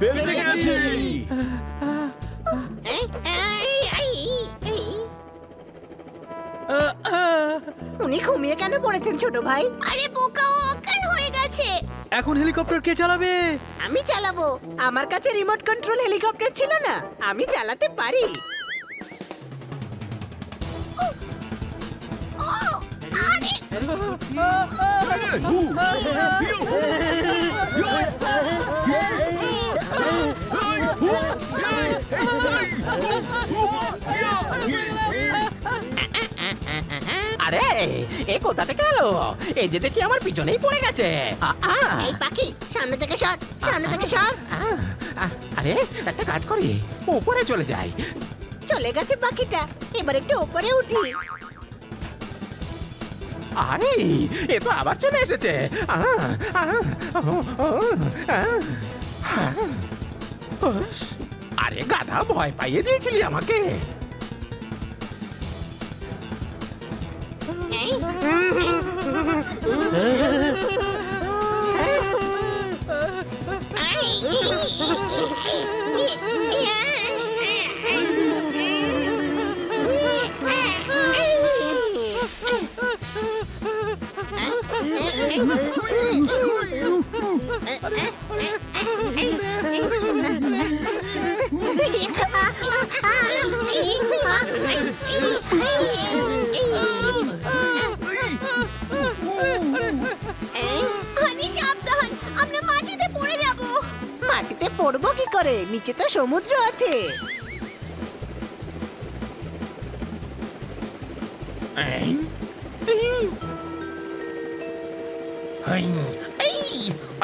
বেঁচে গেছি। উনি ঘুমিয়ে কেন পড়েছেন ছোট ভাই? আরে বোকা, ও অজ্ঞান হয়ে গেছে। এখন হেলিকপ্টার কে চালাবে? আমি চালাবো। আমার কাছে রিমোট কন্ট্রোল হেলিকপ্টার ছিল না, আমি চালাতে পারি। আরে এ কোথা থেকে এলো? এই যে দেখি আমার পিছনেই পড়ে গেছে। এই পাখি, সামনে থেকে সর, সামনে থেকে সর। আরে একটা কাজ করি, উপরে চলে যাই। চলে গেছে পাখিটা, এবার একটু উপরে উঠি। আরে এ তো আবার চলে এসেছে। আরে গাধা, ভয় পাইয়ে দিয়েছিলি আমাকে। সাবধান, আমরা মাটিতে পড়ে যাব। মাটিতে পড়বো কি করে? নিচে তো সমুদ্র আছে।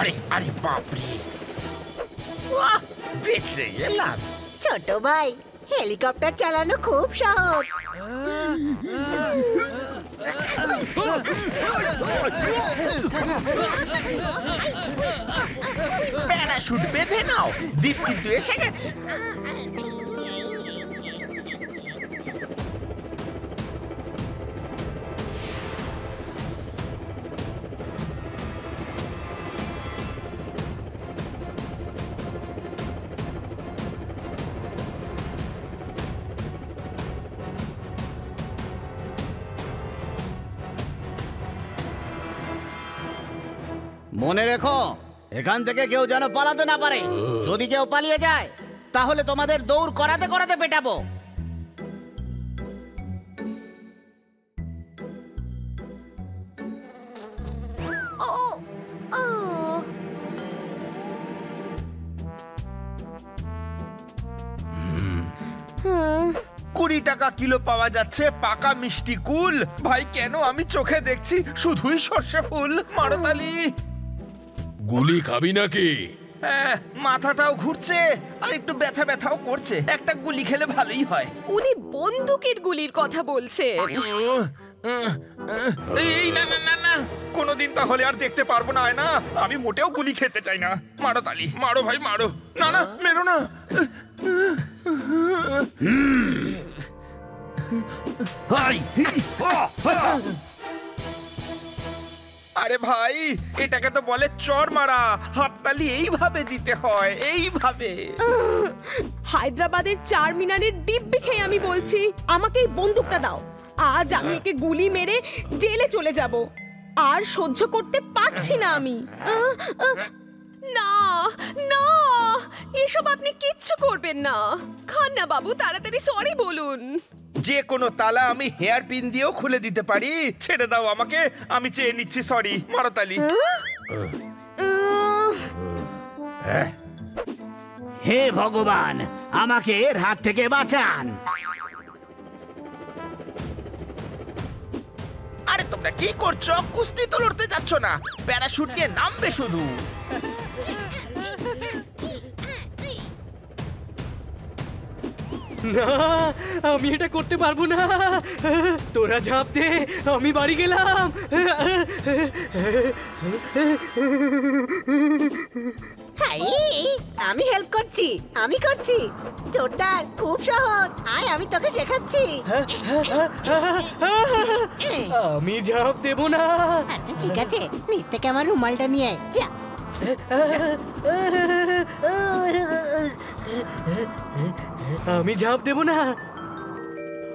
আরে আরে বাপরে, বেঁচে গেলাম। ছোট ভাই, হেলিকপ্টার চালানো খুব সহজ। প্যারাশুট বেঁধে নাও, দ্বীপ কিন্তু এসে গেছে। মনে রেখো, এখান থেকে কেউ যেন পালাতে না পারে। যদি কেউ পালিয়ে যায় তাহলে তোমাদের দৌড় করাতে করাতে পেটাবো। টাকা কিলো পাওয়া যাচ্ছে পাকা মিষ্টি কুল। ভাই কেন আমি চোখে দেখছি শুধুই সর্ষে ফুল। মারতালি, গুলি খাবি নাকি? হ্যাঁ, মাথাটাও ঘুরছে আর একটু ব্যথা ব্যথাও করছে। একটা গুলি খেলে ভালোই হয়। উনি বন্দুকের গুলির কথা বলছে। এই না না না না, কোনোদিন তাহলে আর দেখতে পারবো না। না, আমি মোটেও গুলি খেতে চাই না। মারো তালি, মারো ভাই মারো। না না, মেরো না। আরে ভাই, এটাকে তো বলে চড় মারা। হাততালি এইভাবে দিতে হয়, এইভাবে। হায়দ্রাবাদের চারমিনারের দিব্যি খেয়ে আমি বলছি, আমাকে এই বন্দুকটা দাও। আজ আমি একে গুলি মেরে জেলে চলে যাব। আর সহ্য করতে পারছি না আমি। না না, এসব আপনি কিচ্ছু করবেন না। খান্না বাবু, তাড়াতাড়ি সরি বলুন। যে কোনো তালা আমি হেয়ার পিন দিয়েও খুলে দিতে পারি। ছেড়ে দাও আমাকে, আমি চেয়ে নিচ্ছি সরি। মারো তালি। হে ভগবান, আমাকে এর হাত থেকে বাঁচান। আরে তোমরা কি করছো? কুস্তি তো লড়তে যাচ্ছ না, প্যারাশুট নিয়ে নামবে শুধু। না, আমি এটা করতে পারবো না। তোরা ঝাঁপ দে, আমি বাড়ি গেলাম। আমি হেল্প করছি, আমি করছি। জোরদার, খুব সহজ। আয়, আমি তোকে শেখাচ্ছি। আমি ঝাঁপ দেবো না। আচ্ছা ঠিক আছে, নিচ থেকে আমার রুমালটা নিয়ে আয়। যা। আমি ঝাঁপ দেবো না।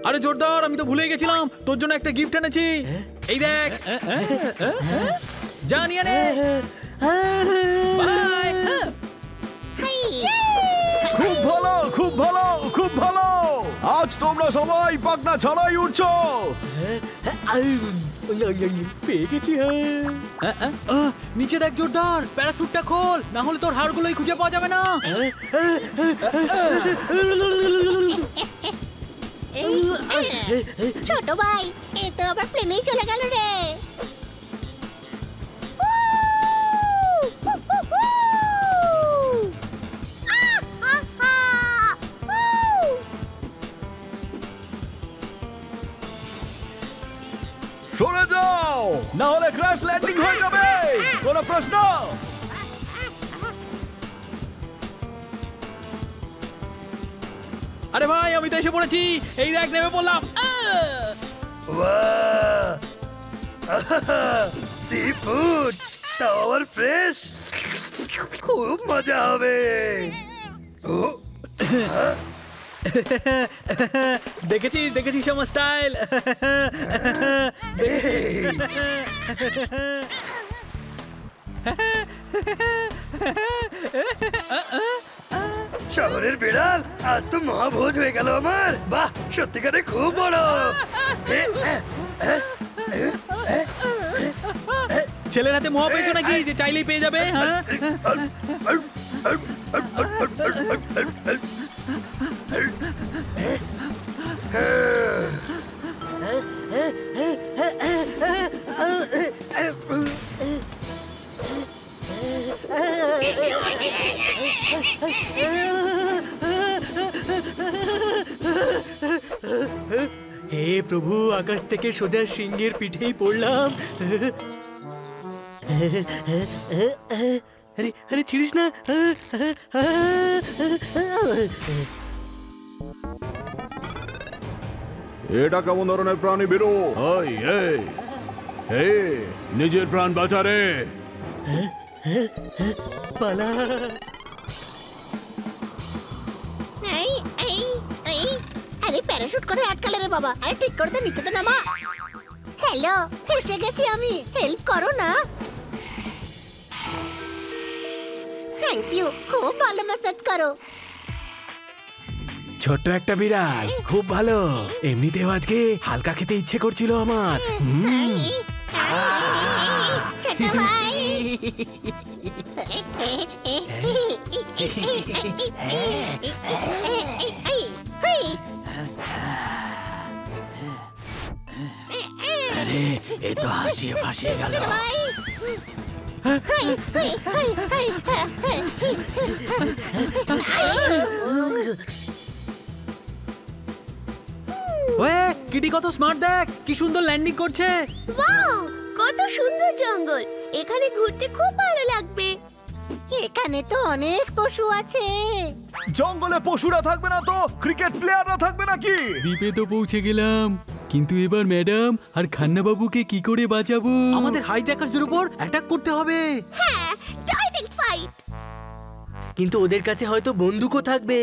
আরে জোরদার, আমি তো ভুলে গেছিলাম, তোর জন্য একটা গিফট এনেছি। এই দেখ, জানিয়ে নে। বাই। খুব ভালো, খুব ভালো, খুব ভালো। আজ তোমরা সবাই পাখনা ছাড়াই উঠছো। পেয়ে গেছি। নিচে দেখ জোরদার, প্যারাশুটটা খোল, না হলে তোর হাড়গুলোই খুঁজে পাওয়া যাবে না। ছোট ভাই, এ তো আবার প্লেনেই চলে গেল রে। সরে যাও, না হলে ক্র্যাশ ল্যান্ডিং হয়ে যাবে। কোনো প্রশ্ন? আরে ভাই, আমি তো এসে পড়েছি। এই দেখ, নেমে পড়লাম। সি ফুড টাওয়ার ফ্রেশ, খুব মজা হবে। দেখেছিস দেখেছিস আমার স্টাইল। শহরের বিড়াল, আজ তো মহাভোজ হয়ে গেল আমার। বাহ, সত্যিকারে খুব বড়। ছেলের হাতে মহা পেয়েছো নাকি, যে চাইলেই পেয়ে যাবে? হ্যাঁ, হে প্রভু, আকাশ থেকে সোজা সিংহের পিঠেই পড়লাম। আরে আরে, ছিড়িস না। এটা কেমন ধরনের প্রাণী বেরো? নিজের প্রাণ বাঁচা রে। পালা। আরে প্যারাশুট কোথায় আটকালে রে বাবা? আরে ঠিক করতে নিচে তো নামা। হ্যালো, এসে গেছি আমি, হেল্প করো না। থ্যাংক ইউ, খুব ভালো ম্যাসাজ করো। ছোট্ট একটা বিড়াল, খুব ভালো। এমনিতেও আজকে হালকা খেতে ইচ্ছে করছিল আমার। ছোট ভাই। আরে, এ তো হাসিয়ে ফাঁসিয়ে গেল। ওয়ে, কিটি কত স্মার্ট, দেখ কি সুন্দর ল্যান্ডিং করছে। ওয়াও, কত সুন্দর জঙ্গল। এখানে ঘুরতে খুব ভালো লাগবে। এখানে তো অনেক পশু আছে। জঙ্গলে পশুরা থাকবে না তো ক্রিকেট প্লেয়াররা থাকবে নাকি? দ্বীপে তো পৌঁছে গেলাম, কিন্তু এবার ম্যাডাম আর খান্না বাবুকে কি করে বাঁচাবো? আমাদের হাইজ্যাকারদের উপর অ্যাটাক করতে হবে। হ্যাঁ, ডাইরেক্ট ফাইট। কিন্তু ওদের কাছে হয়তো বন্দুকও থাকবে।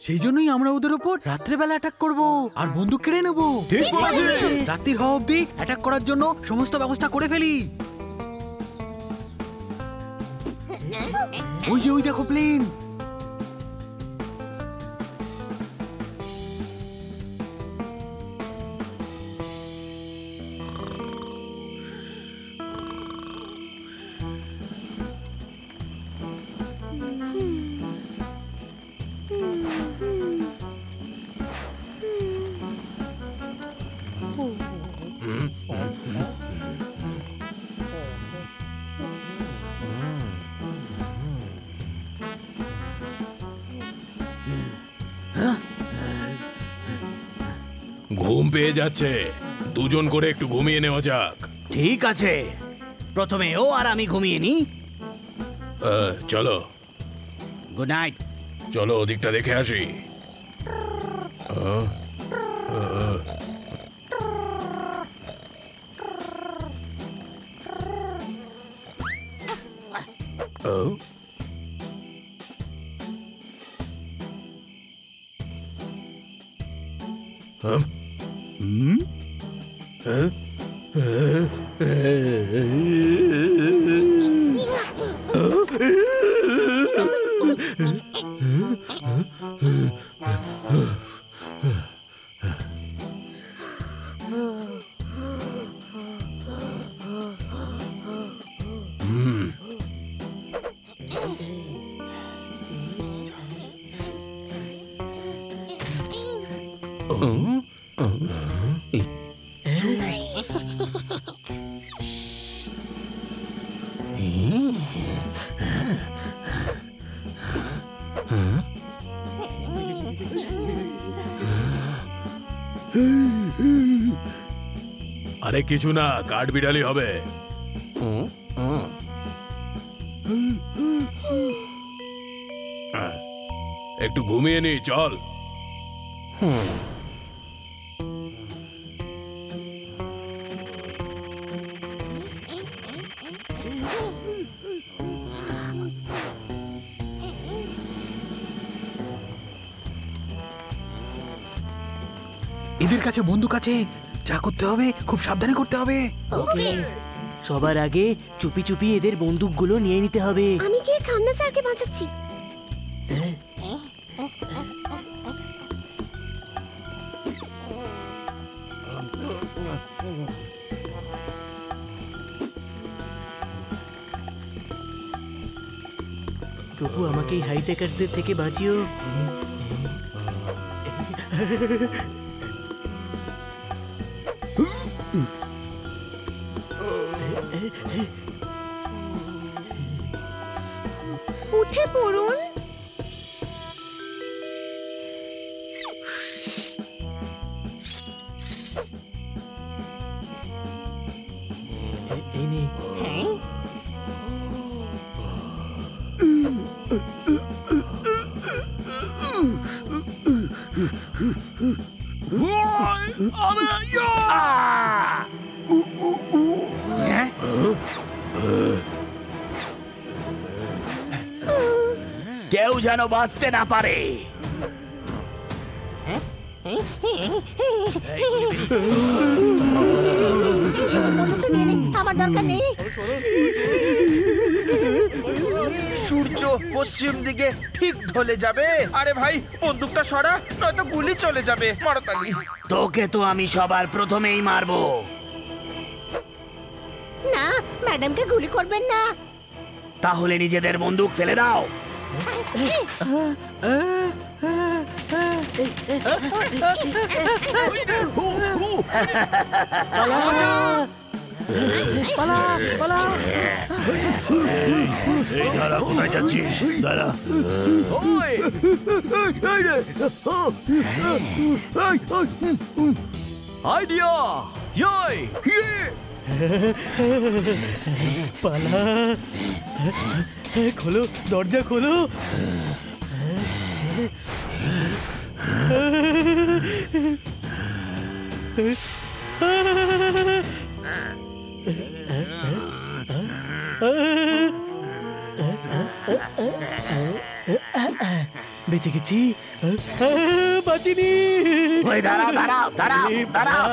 সেই জন্যই আমরা ওদের উপর রাত্রেবেলা অ্যাটাক করব আর বন্দুক কেড়ে নেব। ঠিক বলেছিস। রাত্রির হওয়া অবধি অ্যাটাক করার জন্য সমস্ত ব্যবস্থা করে ফেলি। ওই যে, ওই দেখো প্লেন। ঘুম পেয়ে যাচ্ছে, দুজন করে একটু ঘুমিয়ে নেওয়া যাক। ঠিক আছে, প্রথমে ও আর আমি ঘুমিয়ে নি। চলো গুড নাইট। চলো ওদিকটা দেখে আসি। আরে কিছু না, কাঠ বিড়ালি হবে। একটু ঘুমিয়ে নি, চল। এদের কাছে বন্দুক আছে, যা করতে হবে খুব সাবধানে করতে হবে। ওকে। সবার আগে চুপি চুপি এদের বন্দুকগুলো নিয়ে নিতে হবে। আমি গিয়ে খান্না স্যারকে বাঁচাচ্ছি। প্রভু আমাকে এই হাইজ্যাকার্সদের থেকে বাঁচিও। উঠে পড়ুন। এই নে। কেউ যেন বাঁচতে না পারে। আমার দরকার নেই। সূর্য পশ্চিম দিকে ঠিক ঢলে যাবে। আরে ভাই, বন্দুকটা সরা, নয়তো গুলি চলে যাবে। মারতালি, তোকে তো আমি সবার প্রথমেই মারবো। না, ম্যাডামকে গুলি করবেন না। তাহলে নিজেদের বন্দুক ফেলে দাও। এই দাঁড়া, কোথায় যাচ্ছিস? দাঁড়া। আইডিয়া! ইয়াই! পালা, খোলো দরজা খোলো। বেঁচে গেছি, বাঁচিনি। ওই দাঁড়াও দাঁড়াও দাঁড়াও দাঁড়াও।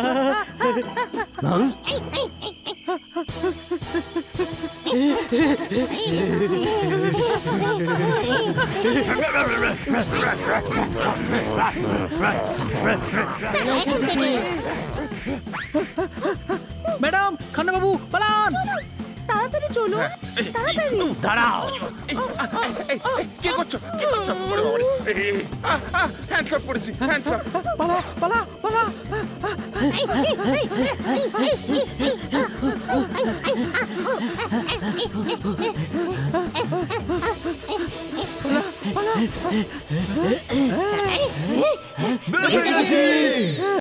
ম্যাডাম, খান্না বাবু পালান। তাড়াতাড়ি চলো, তাড়াতাড়ি। দাঁড়াও। কি করছো? কি করছো? হ্যান্ডস আপ করেছি, হ্যান্ডস আপ। পালা পালা পালা। বেঁচে গেছি।